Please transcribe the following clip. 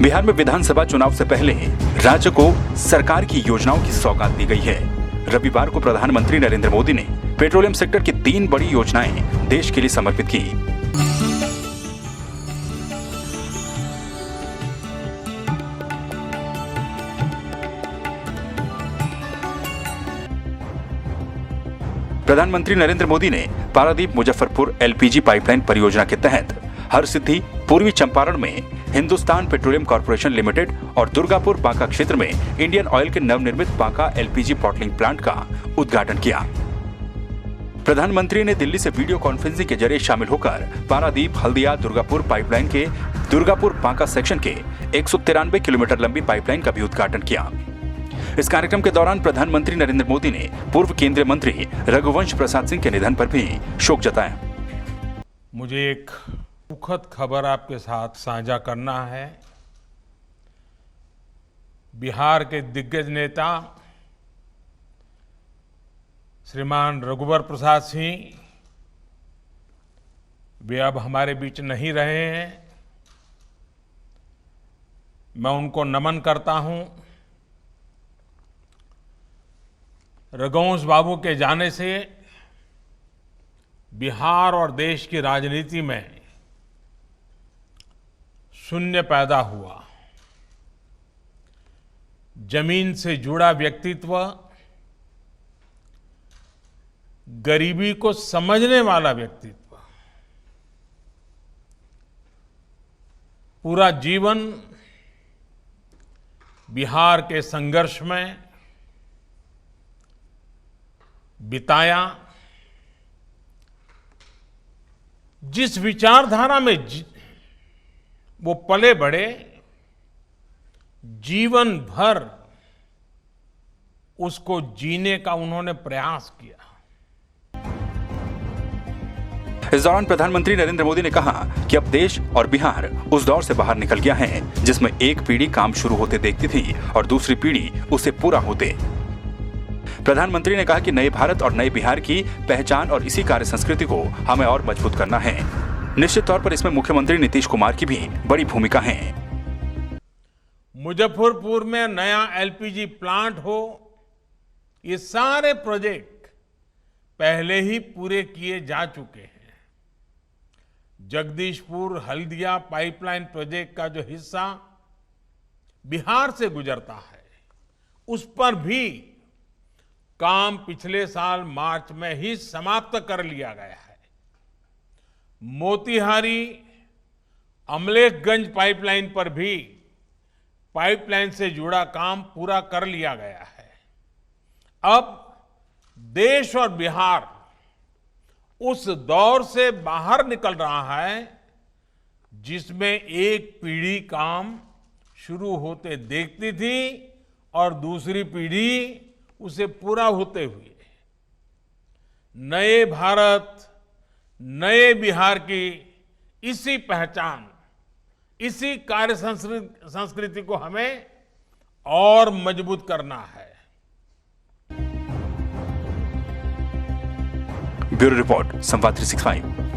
बिहार में विधानसभा चुनाव से पहले राज्य को सरकार की योजनाओं की सौगात दी गई है। रविवार को प्रधानमंत्री नरेंद्र मोदी ने पेट्रोलियम सेक्टर की 3 बड़ी योजनाएं देश के लिए समर्पित की। प्रधानमंत्री नरेंद्र मोदी ने पारादीप मुजफ्फरपुर एलपीजी पाइपलाइन परियोजना के तहत हरसिद्धि, पूर्वी चंपारण में हिंदुस्तान पेट्रोलियम कॉर्पोरेशन लिमिटेड और दुर्गापुर बांका क्षेत्र में इंडियन ऑयल के नवनिर्मित बांका एलपीजी बॉटलिंग प्लांट का उद्घाटन किया। प्रधानमंत्री ने दिल्ली से वीडियो कॉन्फ्रेंसिंग के जरिए शामिल होकर पारादीप हल्दिया दुर्गापुर पाइपलाइन के दुर्गापुर बांका सेक्शन के 193 किलोमीटर लंबी पाइपलाइन का भी उद्घाटन किया। इस कार्यक्रम के दौरान प्रधानमंत्री नरेंद्र मोदी ने पूर्व केंद्रीय मंत्री रघुवंश प्रसाद सिंह के निधन पर भी शोक जताया। मुझे एक दुखद खबर आपके साथ साझा करना है। बिहार के दिग्गज नेता श्रीमान रघुवर प्रसाद सिंह वे अब हमारे बीच नहीं रहे हैं। मैं उनको नमन करता हूं। रघुवंश बाबू के जाने से बिहार और देश की राजनीति में शून्य पैदा हुआ। जमीन से जुड़ा व्यक्तित्व, गरीबी को समझने वाला व्यक्तित्व, पूरा जीवन बिहार के संघर्ष में बिताया। जिस विचारधारा में वो पले बढ़े, जीवन भर उसको जीने का उन्होंने प्रयास किया। इस दौरान प्रधानमंत्री नरेंद्र मोदी ने कहा कि अब देश और बिहार उस दौर से बाहर निकल गया है जिसमें एक पीढ़ी काम शुरू होते देखती थी और दूसरी पीढ़ी उसे पूरा होते। प्रधानमंत्री ने कहा कि नए भारत और नए बिहार की पहचान और इसी कार्य संस्कृति को हमें और मजबूत करना है। निश्चित तौर पर इसमें मुख्यमंत्री नीतीश कुमार की भी बड़ी भूमिका है। मुजफ्फरपुर में नया एलपीजी प्लांट हो, ये सारे प्रोजेक्ट पहले ही पूरे किए जा चुके हैं। जगदीशपुर हल्दिया पाइपलाइन प्रोजेक्ट का जो हिस्सा बिहार से गुजरता है, उस पर भी काम पिछले साल मार्च में ही समाप्त कर लिया गया है। मोतिहारी अमलेखगंज पाइपलाइन पर भी पाइपलाइन से जुड़ा काम पूरा कर लिया गया है। अब देश और बिहार उस दौर से बाहर निकल रहा है जिसमें एक पीढ़ी काम शुरू होते देखती थी और दूसरी पीढ़ी उसे पूरा होते हुए नए भारत, नए बिहार की इसी पहचान, इसी कार्य संस्कृति को हमें और मजबूत करना है। ब्यूरो रिपोर्ट, संवाद 365।